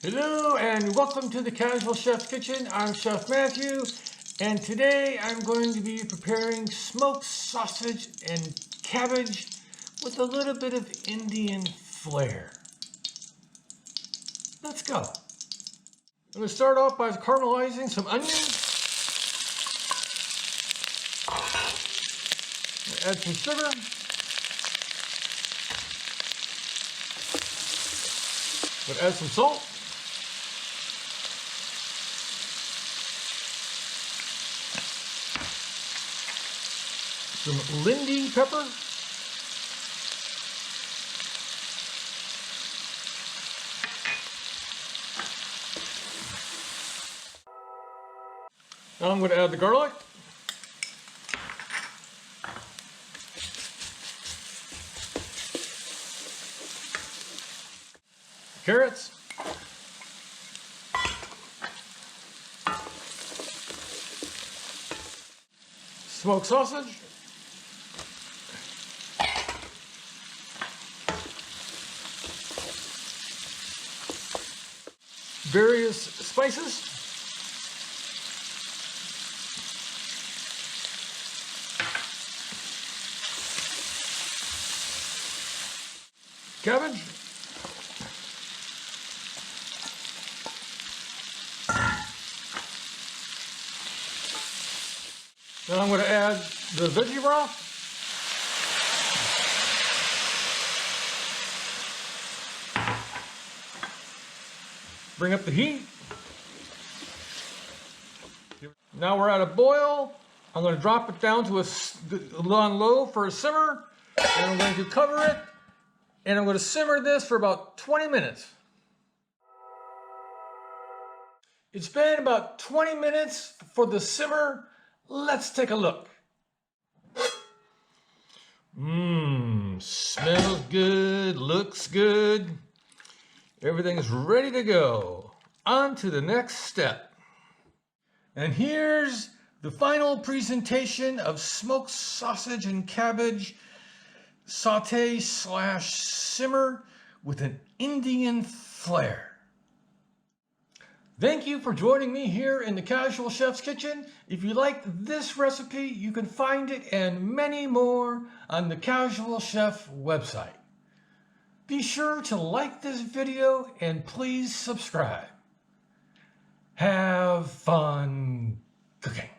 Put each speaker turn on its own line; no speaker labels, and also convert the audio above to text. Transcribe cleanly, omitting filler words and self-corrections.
Hello and welcome to the Casual Chef's Kitchen. I'm Chef Matthew, and today I'm going to be preparing smoked sausage and cabbage with a little bit of Indian flair. Let's go. I'm going to start off by caramelizing some onions. Add some sugar. Add some salt. Some Lindy pepper. Now I'm going to add the garlic. Carrots. Smoked sausage. Various spices. Cabbage. Now I'm going to add the veggie broth. Bring up the heat. Now we're at a boil. I'm going to drop it down to on low for a simmer, and I'm going to cover it, and I'm going to simmer this for about 20 minutes. It's been about 20 minutes for the simmer. Let's take a look. Smells good, looks good. Everything is ready to go. On to the next step. And here's the final presentation of smoked sausage and cabbage sauté / simmer with an Indian flair. Thank you for joining me here in the Casual Chef's Kitchen. If you liked this recipe, you can find it and many more on the Casual Chef website. Be sure to like this video and please subscribe. Have fun cooking.